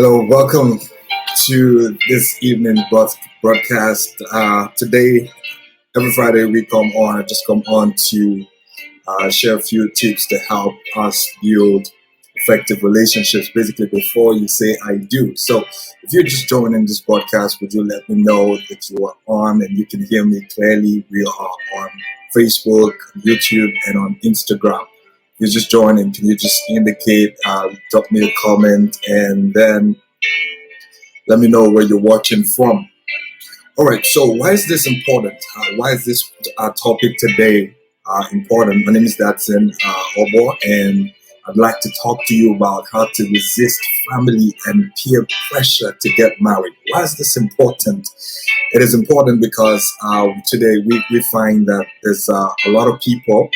Hello, welcome to this evening broadcast. Today, every Friday, we come on to share a few tips to help us build effective relationships. Basically, before you say "I do." So, if you're just joining this podcast, would you let me know that you are on and you can hear me clearly? We are on Facebook, YouTube, and on Instagram. You just join and can you just indicate, drop me a comment, and then let me know where you're watching from. All right, so why is this important? Why is this topic today important? My name is Datsun Obo, and I'd like to talk to you about how to resist family and peer pressure to get married. Why is this important? It is important because today we find that there's a lot of people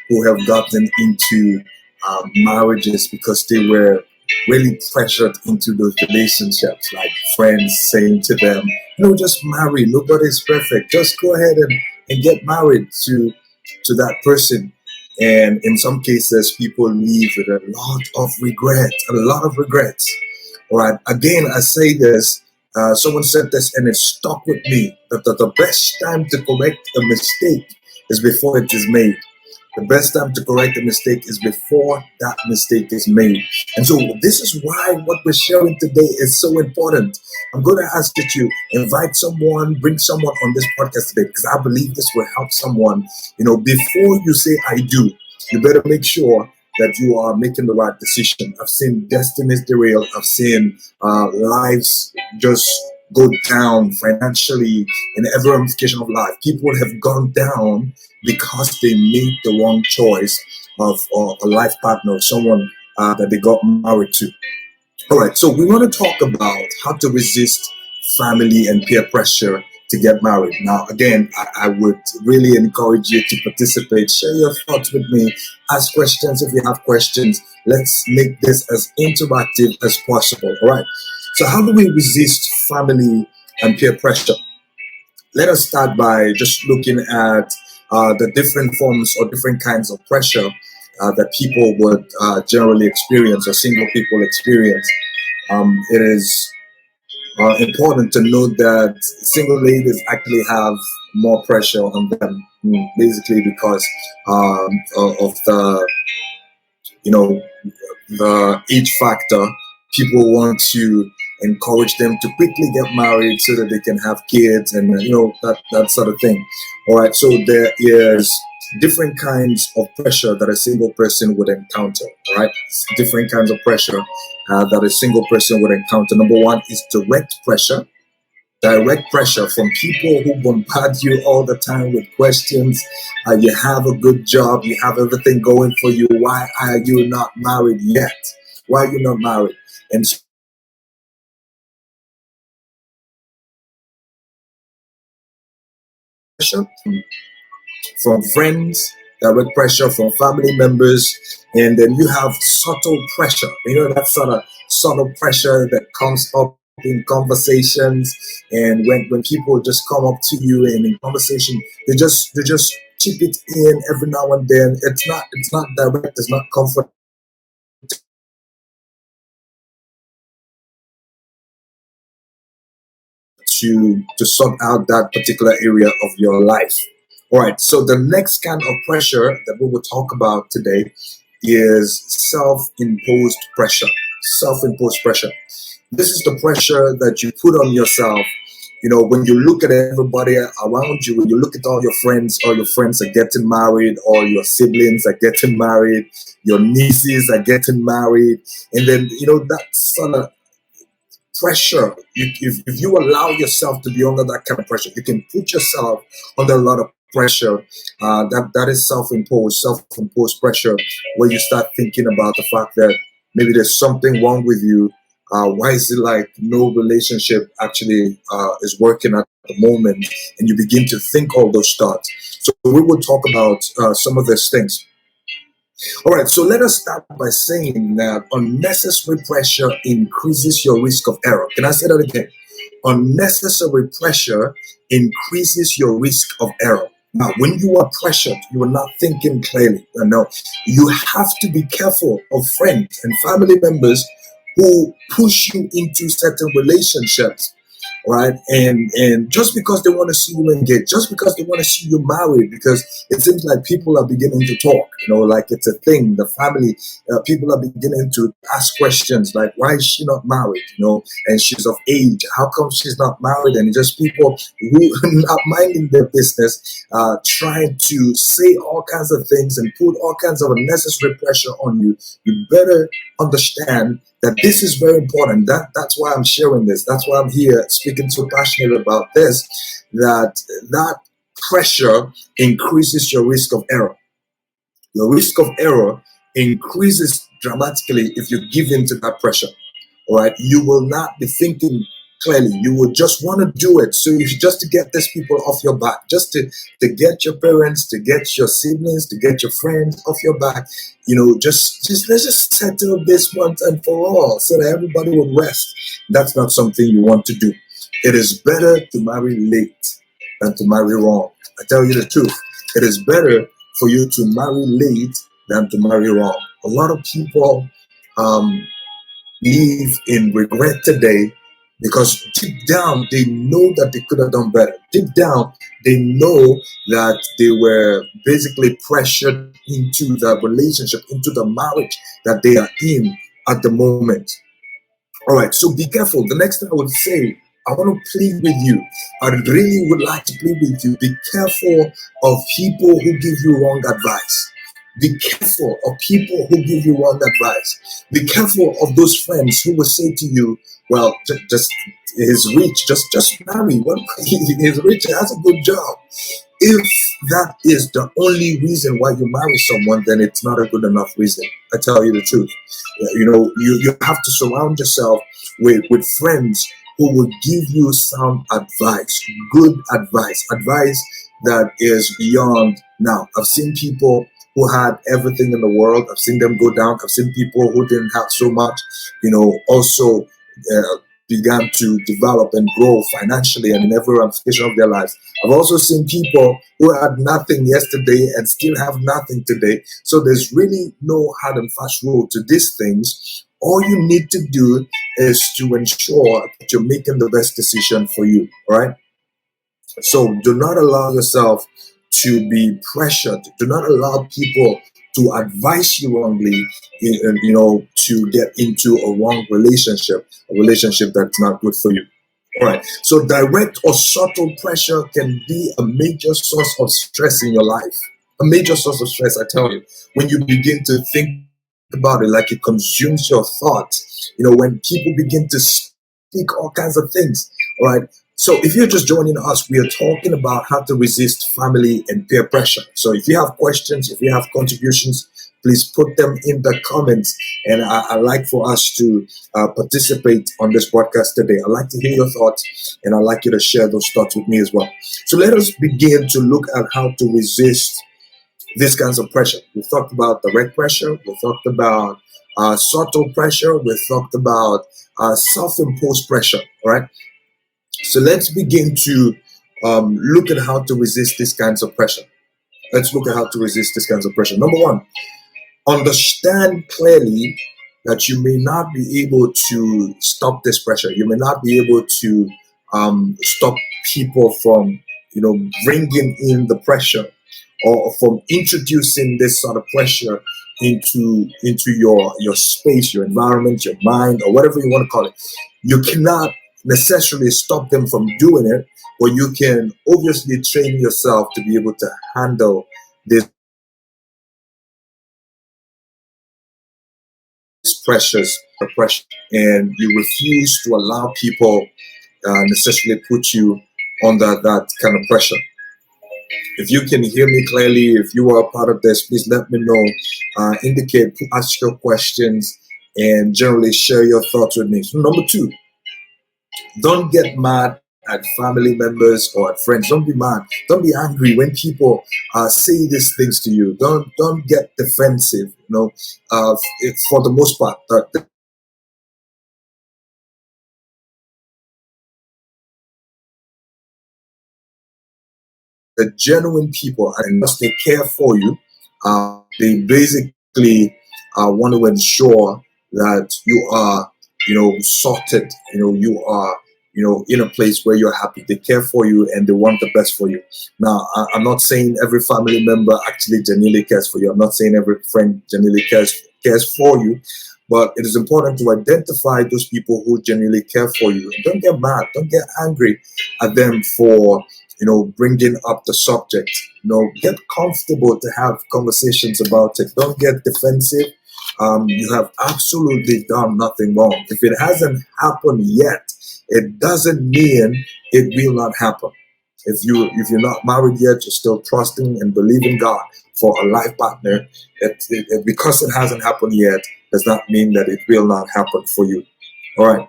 who have gotten into marriages because they were really pressured into those relationships, like friends saying to them, just marry, nobody's perfect, just go ahead and get married to that person. And in some cases, people leave with a lot of regrets. All right, again, I say this, someone said this and it stuck with me, that the best time to correct a mistake is before it is made. The best time to correct a mistake is before that mistake is made. And so this is why what we're sharing today is so important. I'm going to ask that you invite someone, bring someone on this podcast today, because I believe this will help someone. Before you say "I do," you better make sure that you are making the right decision. I've seen destinies derail. I've seen lives just go down financially in every ramification of life. People have gone down because they made the wrong choice of a life partner, someone that they got married to. All right, so we want to talk about how to resist family and peer pressure to get married. Now, again, I would really encourage you to participate, share your thoughts with me, ask questions if you have questions. Let's make this as interactive as possible. All right, so how do we resist family and peer pressure? Let us start by just looking at the different forms or different kinds of pressure that people would generally experience or single people experience. It is important to note that single ladies actually have more pressure on them, basically because of you know, the age factor. People want to encourage them to quickly get married so that they can have kids and that sort of thing. All right, so there is different kinds of pressure that a single person would encounter. All right, different kinds of pressure that a single person would encounter. Number one is direct pressure. Direct pressure from people who bombard you all the time with questions. You have a good job, you have everything going for you. Why are you not married yet? Why are you not married? And pressure from friends, direct pressure from family members, and then you have subtle pressure. That sort of subtle pressure that comes up in conversations, and when people just come up to you and in conversation, they just chip it in every now and then. It's not direct, it's not comfort to sort out that particular area of your life. All right, so the next kind of pressure that we will talk about today is self-imposed pressure. Self-imposed pressure. This is the pressure that you put on yourself. When you look at everybody around you, when you look at all your friends are getting married, all your siblings are getting married, your nieces are getting married, and then that sort of pressure. If you allow yourself to be under that kind of pressure, you can put yourself under a lot of pressure. That is self-imposed pressure, where you start thinking about the fact that maybe there's something wrong with you. Why is it like no relationship actually is working at the moment? And you begin to think all those thoughts. So we will talk about some of these things. All right, so let us start by saying that unnecessary pressure increases your risk of error. Can I say that again? Unnecessary pressure increases your risk of error. Now, when you are pressured, you are not thinking clearly. You have to be careful of friends and family members who push you into certain relationships, right? And just because they want to see you engaged, just because they want to see you married, because it seems like people are beginning to talk, like it's a thing. The family, people are beginning to ask questions like, why is she not married? And she's of age. How come she's not married? And just people who not minding their business, trying to say all kinds of things and put all kinds of unnecessary pressure on you. You better understand that this is very important. That's why I'm sharing this. That's why I'm here speaking so passionate about this. That pressure increases your risk of error. Your risk of error increases dramatically if you give in to that pressure. All right, you will not be thinking clearly. You will just want to do it. So if just to get these people off your back, just to get your parents, to get your siblings, to get your friends off your back, just let's just settle this once and for all so that everybody will rest. That's not something you want to do. It is better to marry late than to marry wrong. I tell you the truth. It is better for you to marry late than to marry wrong. A lot of people live in regret today because deep down they know that they could have done better. Deep down they know that they were basically pressured into the relationship, into the marriage that they are in at the moment. All right, so be careful. The next thing I would say, I want to plead with you. I really would like to plead with you. Be careful of people who give you wrong advice. Be careful of people who give you wrong advice. Be careful of those friends who will say to you, well, just he's rich, just marry. Well, he's rich, he has a good job. If that is the only reason why you marry someone, then it's not a good enough reason. I tell you the truth. You have to surround yourself with friends who will give you sound advice, good advice that is beyond now. I've seen people who had everything in the world. I've seen them go down. I've seen people who didn't have so much, also began to develop and grow financially and in every ramification of their lives. I've also seen people who had nothing yesterday and still have nothing today. So there's really no hard and fast rule to these things. All you need to do is to ensure that you're making the best decision for you, all right? So do not allow yourself to be pressured. Do not allow people to advise you wrongly, to get into a wrong relationship, a relationship that's not good for you. All right. So direct or subtle pressure can be a major source of stress in your life. A major source of stress, I tell you, when you begin to think about it, like it consumes your thoughts. When people begin to speak all kinds of things. All right. So if you're just joining us, we are talking about how to resist family and peer pressure. So if you have questions, if you have contributions, please put them in the comments. And I like for us to participate on this podcast today. I'd like to hear your thoughts, and I'd like you to share those thoughts with me as well. So let us begin to look at how to resist these kinds of pressure. We talked about direct pressure. We talked about subtle pressure. We talked about self-imposed pressure, all right? So let's begin to look at how to resist these kinds of pressure. Let's look at how to resist these kinds of pressure. Number one, understand clearly that you may not be able to stop this pressure. You may not be able to stop people from, bringing in the pressure or from introducing this sort of pressure into your space, your environment, your mind, or whatever you want to call it. You cannot necessarily stop them from doing it, but you can obviously train yourself to be able to handle this pressure, and you refuse to allow people necessarily put you under that kind of pressure. If you can hear me clearly, if you are a part of this, please let me know. Indicate, ask your questions, and generally share your thoughts with me. So number two, don't get mad at family members or at friends. Don't be mad. Don't be angry when people say these things to you. Don't get defensive. For the most part, the genuine people and must take care for you. They basically want to ensure that you are sorted. You are, in a place where you're happy. They care for you and they want the best for you. Now, I'm not saying every family member actually genuinely cares for you. I'm not saying every friend genuinely cares for you. But it is important to identify those people who genuinely care for you. And don't get mad. Don't get angry at them for, bringing up the subject. Get comfortable to have conversations about it. Don't get defensive. You have absolutely done nothing wrong. If it hasn't happened yet, it doesn't mean it will not happen. If you're not married yet, you're still trusting and believing God for a life partner. Because it hasn't happened yet, does not mean that it will not happen for you. All right.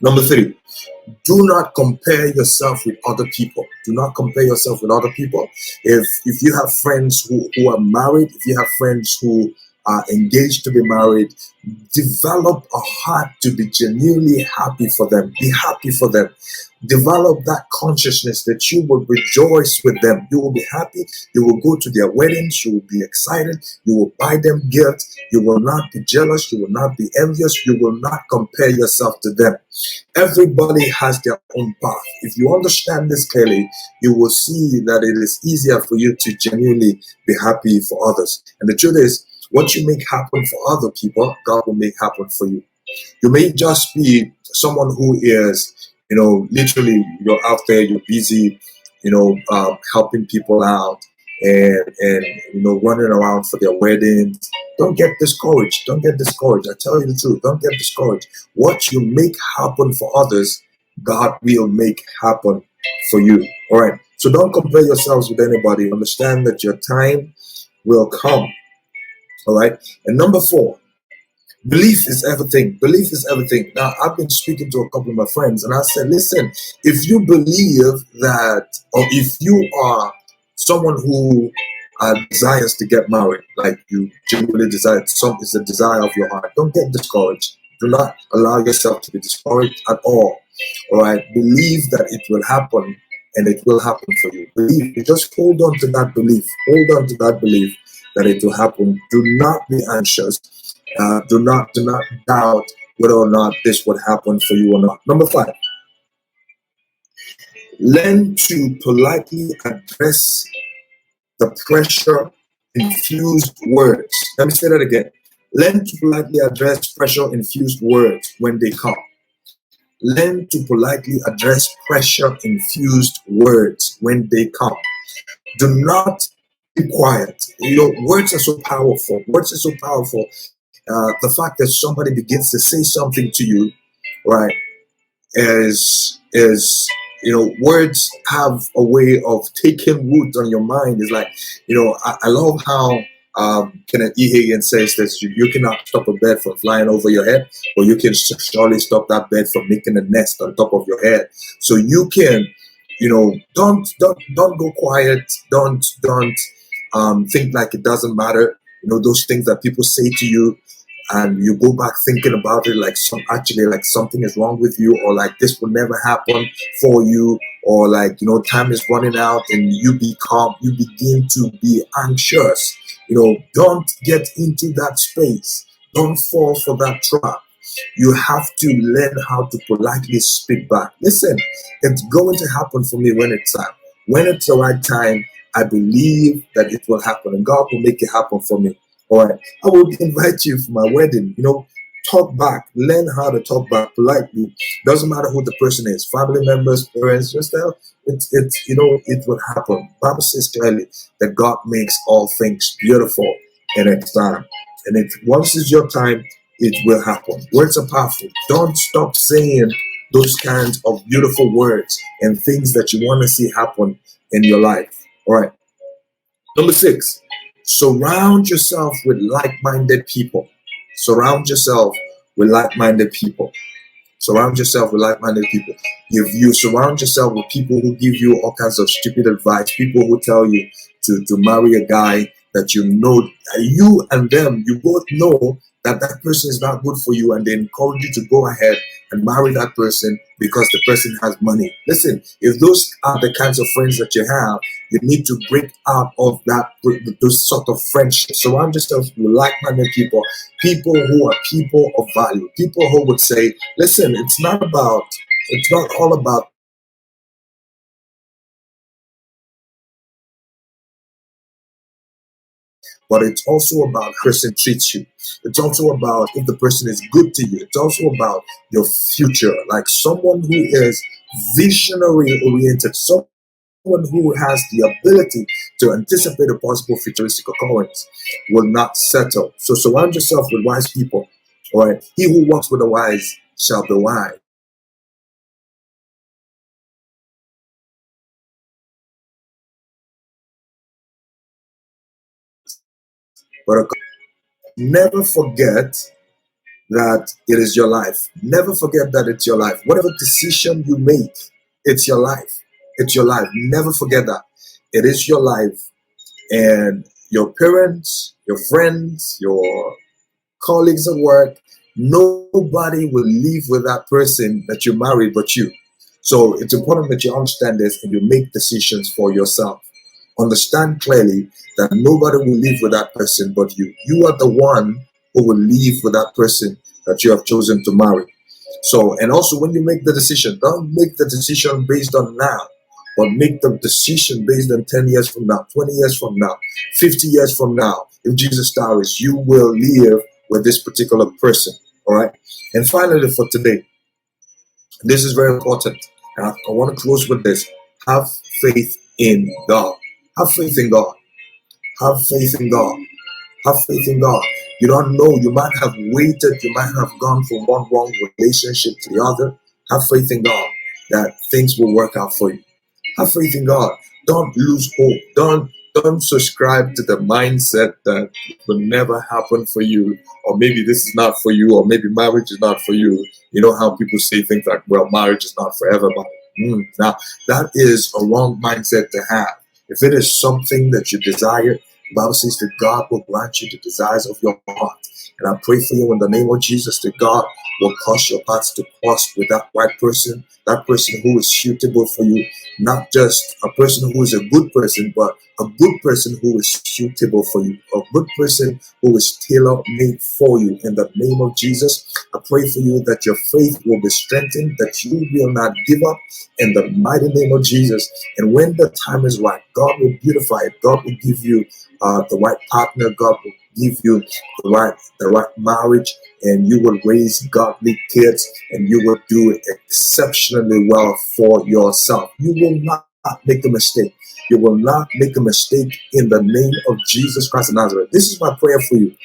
Number 3, do not compare yourself with other people. Do not compare yourself with other people. If you have friends who are married, if you have friends who are engaged to be married, develop a heart to be genuinely happy for them. Be happy for them. Develop that consciousness that you will rejoice with them. You will be happy. You will go to their weddings. You will be excited. You will buy them gifts. You will not be jealous. You will not be envious. You will not compare yourself to them. Everybody has their own path. If you understand this clearly, you will see that it is easier for you to genuinely be happy for others. And the truth is, what you make happen for other people, God will make happen for you. You may just be someone who is, literally you're out there, you're busy, helping people out and running around for their weddings. Don't get discouraged. Don't get discouraged. I tell you the truth. Don't get discouraged. What you make happen for others, God will make happen for you. All right. So don't compare yourselves with anybody. Understand that your time will come. All right. And number 4, belief is everything. Belief is everything. Now, I've been speaking to a couple of my friends and I said, listen, if you believe that, or if you are someone who desires to get married, like you genuinely desire, it's a desire of your heart, don't get discouraged. Do not allow yourself to be discouraged at all. All right. Believe that it will happen and it will happen for you. Believe. You just hold on to that belief. Hold on to that belief that it will happen. Do not be anxious. Do not doubt whether or not this would happen for you or not. Number 5, learn to politely address the pressure infused words. Let me say that again. Learn to politely address pressure infused words when they come. Learn to politely address pressure infused words when they come. Do not be quiet. Words are so powerful. Words are so powerful. The fact that somebody begins to say something to you, right, is words have a way of taking root on your mind. It's like, I love how Kenneth E. Hagin says that you cannot stop a bird from flying over your head, but you can surely stop that bird from making a nest on top of your head. So you can, don't go quiet. Don't think like it doesn't matter. Those things that people say to you, and you go back thinking about it like something is wrong with you, or like this will never happen for you, or like time is running out, and you begin to be anxious. Don't get into that space. Don't fall for that trap. You have to learn how to politely speak back. Listen, it's going to happen for me when it's time. When it's the right time, I believe that it will happen, and God will make it happen for me. All right. I will invite you for my wedding. Talk back. Learn how to talk back politely. Doesn't matter who the person is, family members, parents, just tell it will happen. Bible says clearly that God makes all things beautiful in its time. And once it's your time, it will happen. Words are powerful. Don't stop saying those kinds of beautiful words and things that you want to see happen in your life. All right. Number 6, surround yourself with like-minded people. Surround yourself with like-minded people. Surround yourself with like-minded people. If you surround yourself with people who give you all kinds of stupid advice, people who tell you to marry a guy that you and them, you both know that person is not good for you, and they encourage you to go ahead and marry that person because the person has money. Listen, if those are the kinds of friends that you have, you need to break out of those sort of friendships. Surround yourself with like-minded people, people who are people of value, people who would say, listen, it's not all about but it's also about person treats you. It's also about if the person is good to you. It's also about your future, like someone who is visionary oriented, someone who has the ability to anticipate a possible futuristic occurrence will not settle. So surround yourself with wise people. All right. He who walks with the wise shall be wise. But never forget that it is your life. Never forget that it's your life. Whatever decision you make, it's your life. It's your life. Never forget that. It is your life. And your parents, your friends, your colleagues at work, nobody will leave with that person that you marry but you. So it's important that you understand this and you make decisions for yourself. Understand clearly that nobody will live with that person but you. You are the one who will live with that person that you have chosen to marry. So, and also when you make the decision, don't make the decision based on now, but make the decision based on 10 years from now, 20 years from now, 50 years from now. If Jesus tarries, you will live with this particular person. All right. And finally, for today, this is very important. And I want to close with this. Have faith in God. Have faith in God. Have faith in God. Have faith in God. You don't know. You might have waited. You might have gone from one wrong relationship to the other. Have faith in God that things will work out for you. Have faith in God. Don't lose hope. Don't subscribe to the mindset that it will never happen for you, or maybe this is not for you, or maybe marriage is not for you. You know how people say things like, well, marriage is not for everybody. Now, that is a wrong mindset to have. If it is something that you desire, the Bible says that God will grant you the desires of your heart. And I pray for you in the name of Jesus that God will cause your paths to cross with that right person, that person who is suitable for you, not just a person who is a good person, but a good person who is suitable for you, a good person who is tailor-made for you. In the name of Jesus, I pray for you that your faith will be strengthened, that you will not give up in the mighty name of Jesus. And when the time is right, God will beautify it. God will give you the right partner. God will give you the right marriage, and you will raise godly kids, and you will do exceptionally well for yourself. You will not make a mistake. You will not make a mistake in the name of Jesus Christ of Nazareth. This is my prayer for you,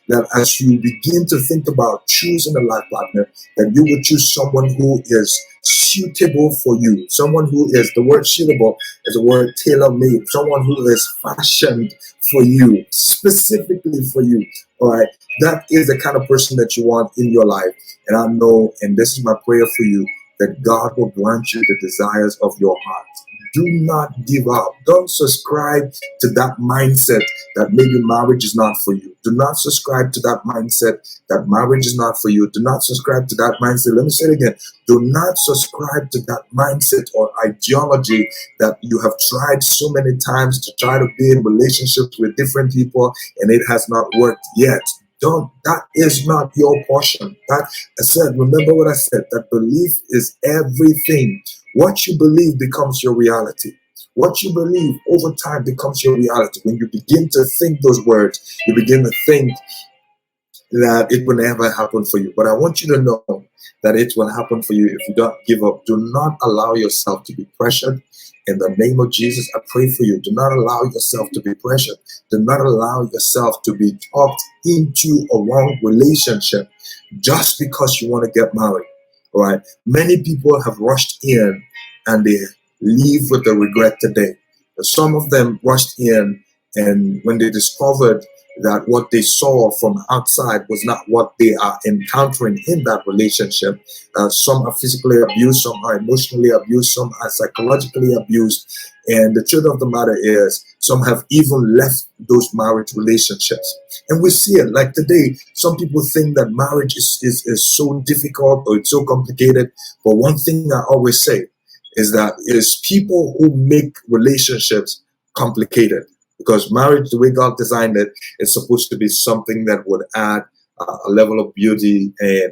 that as you begin to think about choosing a life partner, that you will choose someone who is suitable for you, someone who is, the word suitable is the word tailor-made, someone who is fashioned for you, specifically for you. All right, that is the kind of person that you want in your life. And I know, and this is my prayer for you, that God will grant you the desires of your heart. Do not give up. Don't subscribe to that mindset that maybe marriage is not for you. Do not subscribe to that mindset that marriage is not for you. Do not subscribe to that mindset. Let me say it again. Do not subscribe to that mindset or ideology that you have tried so many times to try to be in relationships with different people and it has not worked yet. That is not your portion. That I said, remember what I said, that belief is everything. What you believe becomes your reality. What you believe over time becomes your reality. When you begin to think those words, you begin to think that it will never happen for you. But I want you to know that it will happen for you if you don't give up. Do not allow yourself to be pressured. In the name of Jesus, I pray for you. Do not allow yourself to be pressured. Do not allow yourself to be talked into a wrong relationship just because you want to get married. All right. Many people have rushed in and they leave with the regret today. Some of them rushed in, and when they discovered that what they saw from outside was not what they are encountering in that relationship. Some are physically abused, some are emotionally abused, some are psychologically abused. And the truth of the matter is, some have even left those marriage relationships. And we see it like today. Some people think that marriage is so difficult or it's so complicated. But one thing I always say is that it is people who make relationships complicated, because marriage, the way God designed it, is supposed to be something that would add a level of beauty and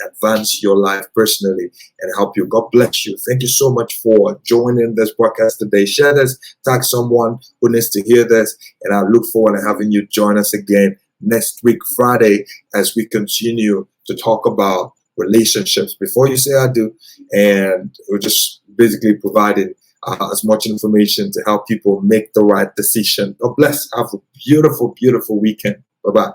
advance your life personally and help you. God bless you. Thank you so much for joining this podcast today. Share this, tag someone who needs to hear this, and I look forward to having you join us again next week, Friday, as we continue to talk about relationships. Before you say I do, and we're just basically providing as much information to help people make the right decision. God bless. Have a beautiful, beautiful weekend. Bye bye.